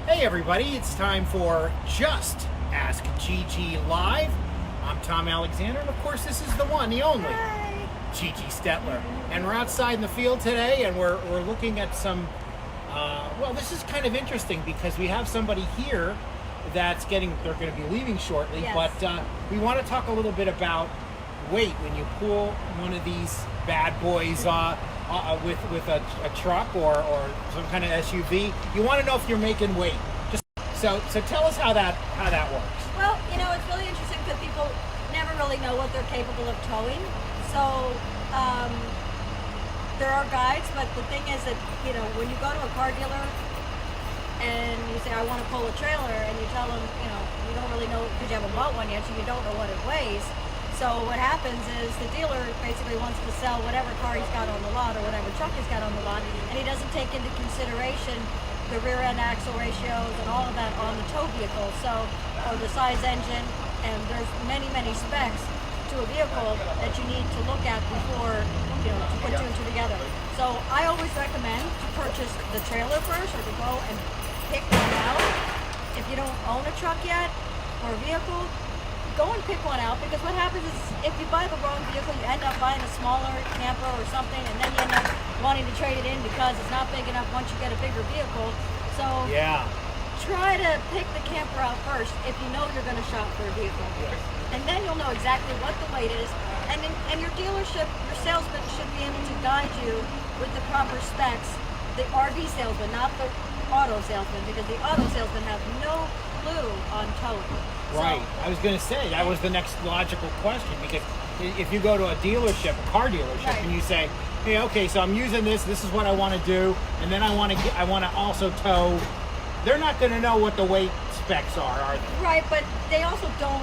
Hey everybody, it's time for Just Ask Gigi Live. I'm Tom Alexander, and of course this is the one, the only, Gigi Stetler. And we're outside in the field today, and we're looking at some, well, this is kind of interesting because we have somebody here they're going to be leaving shortly, Yes. but we want to talk a little bit about weight when you pull one of these bad boys with a truck or some kind of SUV. You want to know if you're making weight. So tell us how that works. Well, it's really interesting because people never really know what they're capable of towing. So there are guides, but the thing is that, when you go to a car dealer and you say, I want to pull a trailer, and you tell them, you don't really know because you haven't bought one yet, so you don't know what it weighs. So what happens is the dealer basically wants to sell whatever car he's got on the lot or whatever truck he's got on the lot, and he doesn't take into consideration the rear end axle ratios and all of that on the tow vehicle, or the size engine, and there's many specs to a vehicle that you need to look at before, to put two and two together. So I always recommend to purchase the trailer first, or to go and pick one out. If you don't own a truck yet or a vehicle, go and pick one out, because what happens is if you buy the wrong vehicle, you end up buying a smaller camper or something, and then you end up wanting to trade it in because it's not big enough once you get a bigger vehicle. So Yeah. try to pick the camper out first if you know you're going to shop for a vehicle. And then you'll know exactly what the weight is, and your dealership, your salesman should be able to guide you with the proper specs. The RV salesman, not the auto salesman, because the auto salesman have no clue on towing. Right. So, I was going to say that was the next logical question, because if you go to a dealership, a car dealership, Right. and you say, "Hey, okay, so I'm using this. This is what I want to do, and then I want to also tow." They're not going to know what the weight specs are they? right, but they also don't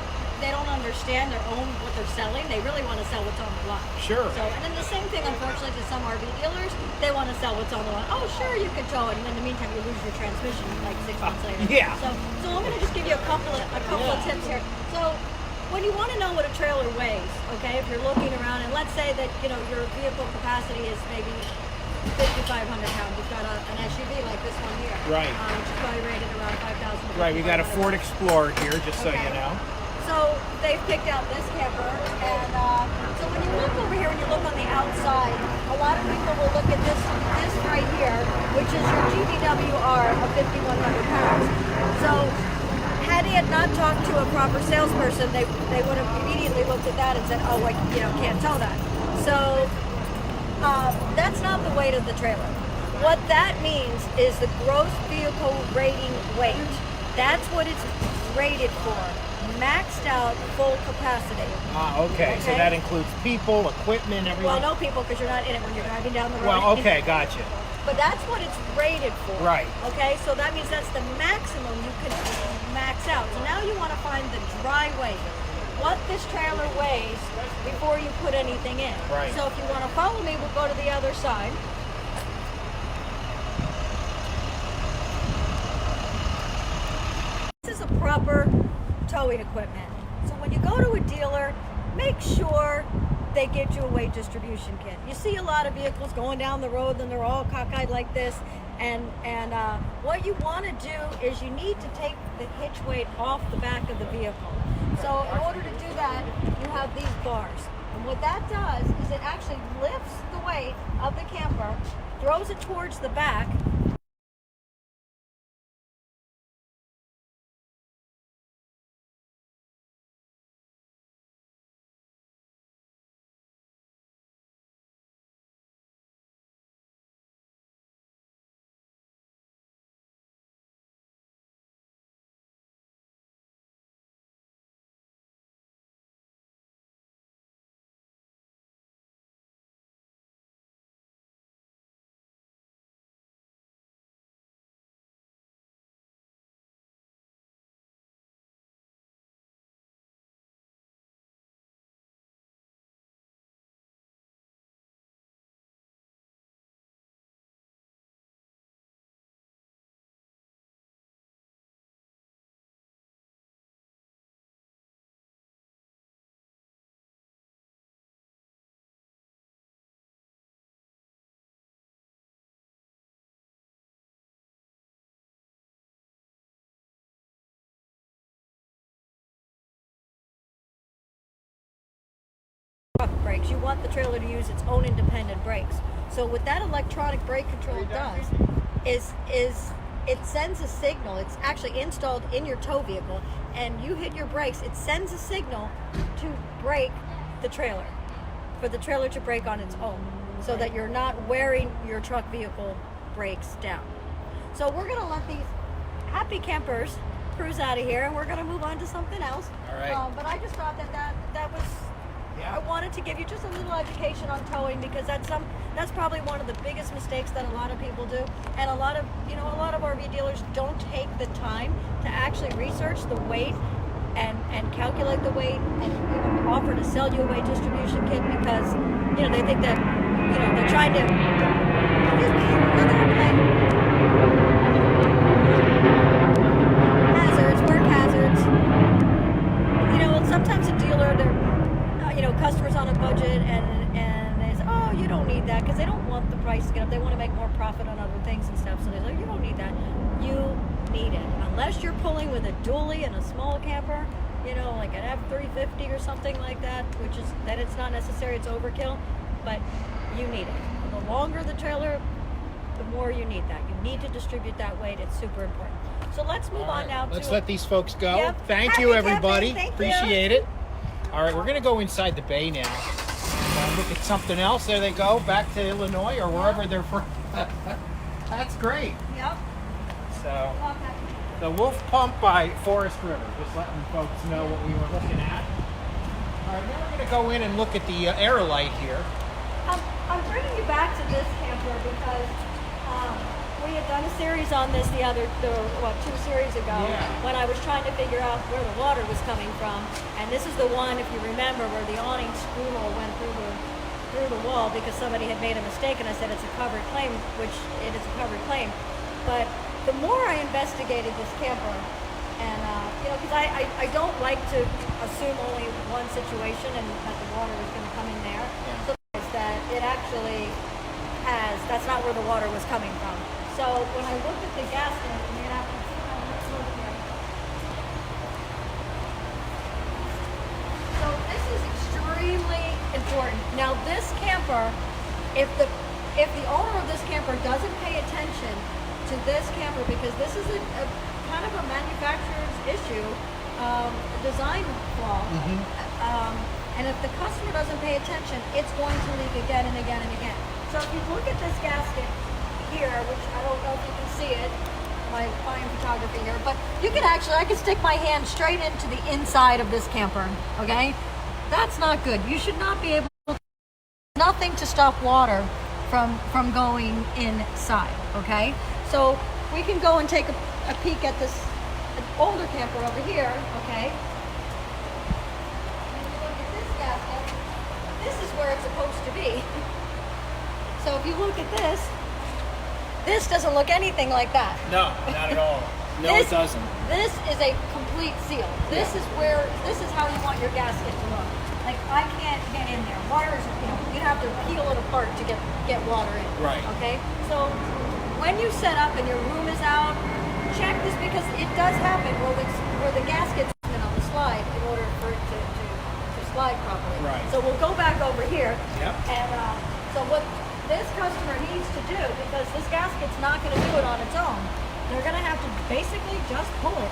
understand what they're selling. They really want to sell what's on the lot. Sure. So, and then the same thing, unfortunately, to some RV dealers, they want to sell what's on the lot. Oh, sure, you can tow it, and in the meantime, you lose your transmission like 6 months later. Yeah. So I'm going to just give you a couple of tips here. So, when you want to know what a trailer weighs, okay, if you're looking around, and let's say that your vehicle capacity is maybe 5,500 pounds. You've got an SUV like this one here, Right. Which is probably rated around 5,000. to Right. We got a 5,500. Ford Explorer here, just so Okay. you know. So they've picked out this camper, and so when you look over here and you look on the outside, a lot of people will look at this right here, which is your GVWR of 5,100 pounds. So had he had not talked to a proper salesperson, they would have immediately looked at that and said, oh, can't tell that. So that's not the weight of the trailer. What that means is the gross vehicle rating weight. That's what it's rated for. Maxed out full capacity. Okay. So Okay. that includes people, equipment, everything. Well, no people, because you're not in it when you're driving down the road. Well, okay, gotcha. But that's what it's rated for. Right. Okay, so that means that's the maximum you can max out. So now you want to find the dry weight. What this trailer weighs before you put anything in. Right. So if you want to follow me, we'll go to the other side. This is a proper towing equipment. So when you go to a dealer, make sure they get you a weight distribution kit. You see a lot of vehicles going down the road and they're all cockeyed like this, and what you want to do is you need to take the hitch weight off the back of the vehicle. So in order to do that, you have these bars. And what that does is it actually lifts the weight of the camper, throws it towards the back, brakes, you want the trailer to use its own independent brakes. So what that electronic brake control does is it sends a signal. It's actually installed in your tow vehicle, and you hit your brakes, it sends a signal to brake the trailer, for the trailer to brake on its own, so that you're not wearing your truck vehicle brakes down. So we're gonna let these happy campers cruise out of here, and we're gonna move on to something else. All right. But I just thought that was, I wanted to give you just a little education on towing, because that's probably one of the biggest mistakes that a lot of people do, and a lot of RV dealers don't take the time to actually research the weight and calculate the weight and even offer to sell you a weight distribution kit, because they think that they're trying to. Excuse me, another airplane. Hazards, work hazards. Sometimes a dealer, they're customers on a budget, and they say, oh, you don't need that, because they don't want the price to get up. They want to make more profit on other things and stuff. So they're like, you don't need that. You need it, unless you're pulling with a dually and a small camper, like an F350 or something like that, which is that it's not necessary, it's overkill, but you need it. The longer the trailer, the more you need that. You need to distribute that weight. It's super important. So let's move on now. Let's let these folks go. Yep. Thank you, everybody. Thank Appreciate you. it. All right, we're going to go inside the bay now. Look at something else. There they go, back to Illinois or wherever they're from. That's great. Yep. So, the Wolf Pump by Forest River. Just letting folks know what we were looking at. All right, now we're going to go in and look at the Aerolite here. I'm bringing you back to this camper because we had done a series on this two series ago, when I was trying to figure out where the water was coming from. And this is the one, if you remember, where the awning screw hole went through the wall because somebody had made a mistake, and I said it's a covered claim, which it is a covered claim. But the more I investigated this camper, and because I don't like to assume only one situation and that the water is going to come in there. So that it actually that's not where the water was coming from. So when I looked at the gasket, so this is extremely important. Now this camper, if the owner of this camper doesn't pay attention to this camper, because this is a kind of a manufacturer's issue, design flaw, and if the customer doesn't pay attention, it's going to leak again and again and again. So if you look at this gasket here, which I don't know if you can see it, my fine photography here, but you can actually, I can stick my hand straight into the inside of this camper, okay? That's not good. You should not be able to, nothing to stop water from going inside, okay? So we can go and take a peek at this older camper over here, okay? And if you look at this gasket, this is where it's supposed to be. So if you look at this doesn't look anything like that. No, not at all. No, it doesn't. This is a complete seal. This is how you want your gasket to look. Like, I can't get in there. Water's, you have to peel it apart to get water in. Right. Okay? So when you set up and your room is out, check this, because it does happen where the gasket's on the slide in order for it to slide properly. Right. So we'll go back over here. Yep. And so what this customer needs to do, because this gasket's not going to do it on its own, they're going to have to basically just pull it.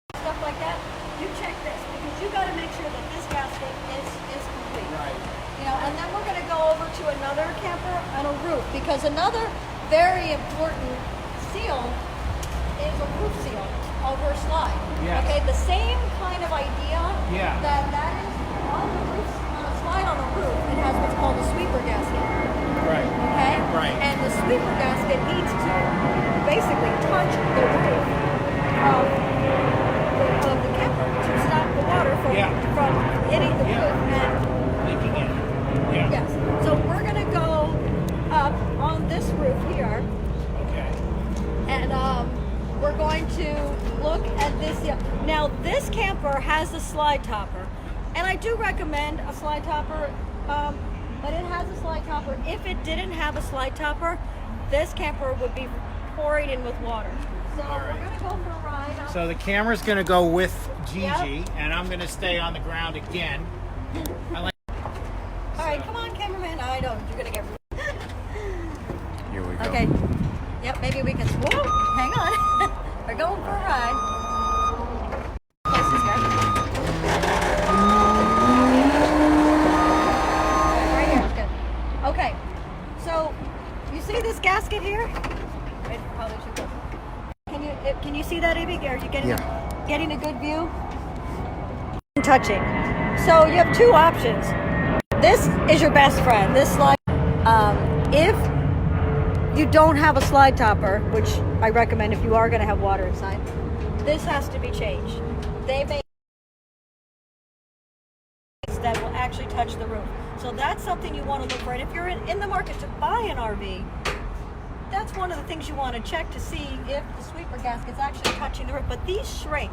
Stuff like that, you check this, because you got to make sure that this gasket is complete. Right. And then we're going to go over to another camper on a roof, because another very important seal is a roof seal over slide. Yes. Okay, the same kind of idea. Yeah. That is on the roof, on a slide on a roof. It has what's called a sweeper gasket. Right. Okay. Right. And the sweeper gasket needs to basically touch hitting the Yeah. roof. And Leaking in. Yeah. yes, so we're gonna go up on this roof here, Okay. and we're going to look at this. Now, this camper has a slide topper, and I do recommend a slide topper, but it has a slide topper. If it didn't have a slide topper, this camper would be pouring in with water. So All right. we're gonna go for a ride. So the camera's going to go with Gigi, Yep. and I'm going to stay on the ground again. I like. All right, come on, cameraman. I know you're gonna get. Here we go. Okay. Yep, maybe we can. Whoa, hang on. We're going for a ride. Places here. Right here is good. Okay. So, you see this gasket here? Wait, probably too close. Can you see that, Ivy? Are you getting a good view? Touching. So you have two options. This is your best friend. This slide. If you don't have a slide topper, which I recommend if you are going to have water inside, this has to be changed. They make that will actually touch the roof. So that's something you want to look for. And if you're in the market to buy an RV, that's one of the things you want to check to see if the sweeper gasket's actually touching the roof. But these shrink.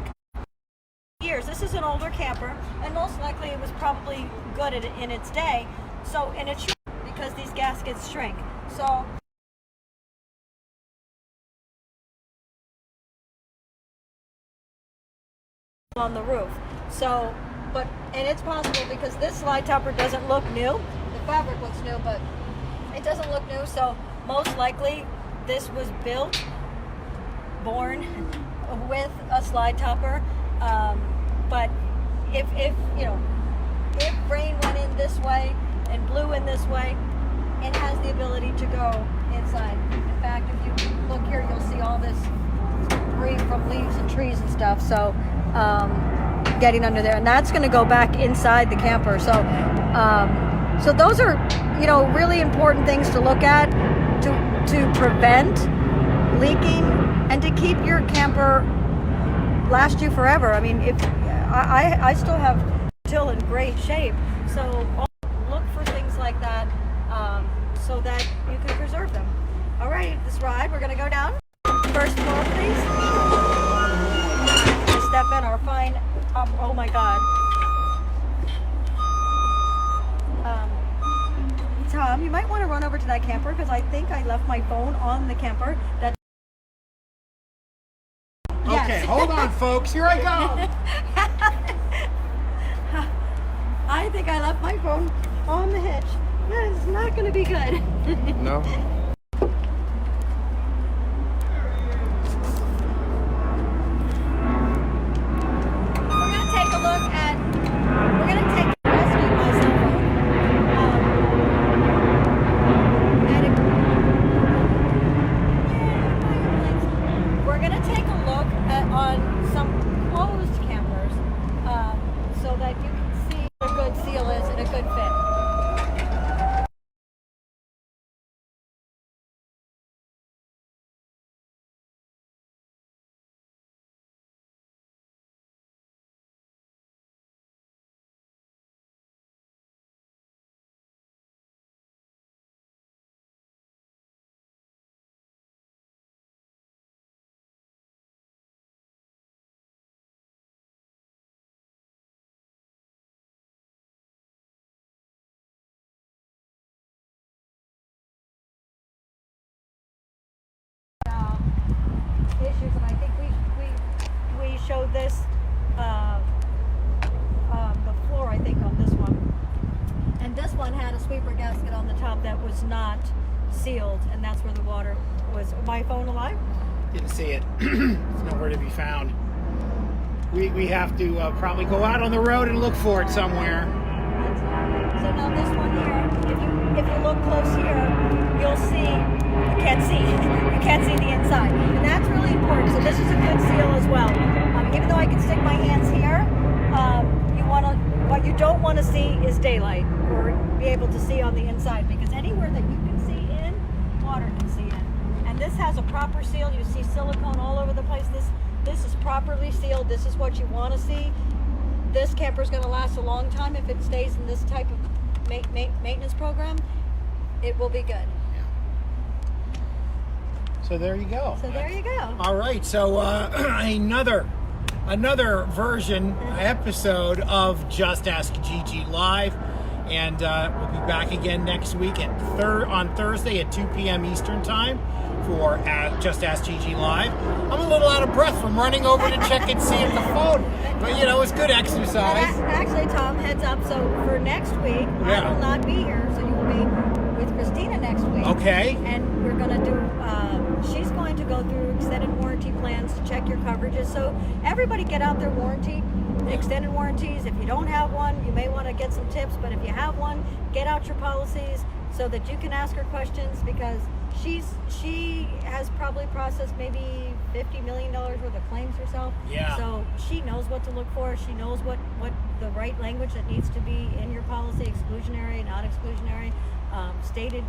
Years. This is an older camper, and most likely it was probably good in its day. So, and it's because these gaskets shrink. So, on the roof. So, and it's possible because this slide topper doesn't look new. The fabric looks new, but it doesn't look new. So, most likely this was born with a slide topper. But if rain went in this way and blew in this way, it has the ability to go inside. In fact, if you look here, you'll see all this debris from leaves and trees and stuff. So getting under there, and that's going to go back inside the camper. So so those are really important things to look at to prevent leaking and to keep your camper last you forever. I mean, if I still have still in great shape, so look for things like that so that you can preserve them. All right, this ride, we're going to go down. First floor, please. Step in our fine top. Oh my God. Tom, you might want to run over to that camper because I think I left my phone on the camper. Okay, hold on, folks. Here I go. I think I left my phone on the hitch. That is not going to be good. No? We're going to take a look at, rescue my cell phone. We're going to take a look on some closed campers so that you can see what a good seal is and a good fit. Issues, and I think we showed this before, I think, on this one. And this one had a sweeper gasket on the top that was not sealed, and that's where the water was. My phone alive? Didn't see it. It's nowhere to be found. We have to probably go out on the road and look for it somewhere. So now this one here, if you look close here, you'll see, you can't see the inside. And that's really important. So this is a good seal as well. Even though I can stick my hands here, what you don't want to see is daylight or be able to see on the inside, because anywhere that you can see in, water can see in. And this has a proper seal. You see silicone all over the place. This is properly sealed. This is what you want to see. this camper is going to last a long time if it stays in this type of maintenance program. It will be good. So there you go. So there you go. All right, so another version episode of Just Ask Gigi Live, and we'll be back again next week on Thursday at 2 p.m. Eastern Time for Just Ask Gigi Live. I'm a little out of breath from running over to check and see at the phone, but it's good exercise. Actually, Tom, heads up. So for next week, I will not be here, so you will be with Christina next week. Okay. And we're going to do. She's going to go through extended warranty plans to check your coverages. So everybody get out their warranty, extended warranties. If you don't have one, you may want to get some tips. But if you have one, get out your policies so that you can ask her questions, because she has probably processed maybe $50 million worth of claims herself. Yeah. So she knows what to look for. She knows what the right language that needs to be in your policy, exclusionary, not exclusionary. Stated,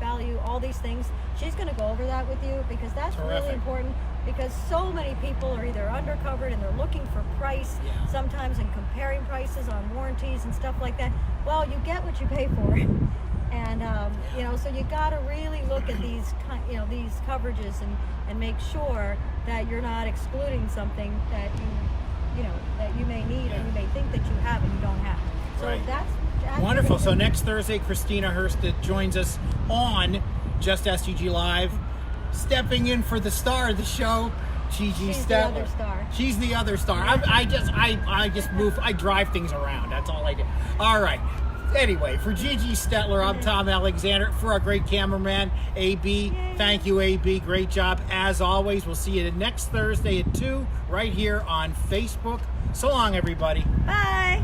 value, all these things. She's going to go over that with you, because that's really important, because so many people are either undercovered and they're looking for price sometimes and comparing prices on warranties and stuff like that. Well, you get what you pay for. And, so you got to really look at these, these coverages and make sure that you're not excluding something that that you may need or you may think that you have and you don't have. So that's wonderful. So next Thursday, Christina Hurst joins us on Just Ask Gigi Live, stepping in for the star of the show, Gigi Stettler. She's the other star. She's the other star. I just move. I drive things around. That's all I do. All right. Anyway, for Gigi Stettler, I'm Tom Alexander. For our great cameraman, AB. Thank you, AB. Great job as always. We'll see you next Thursday at 2 right here on Facebook. So long, everybody. Bye.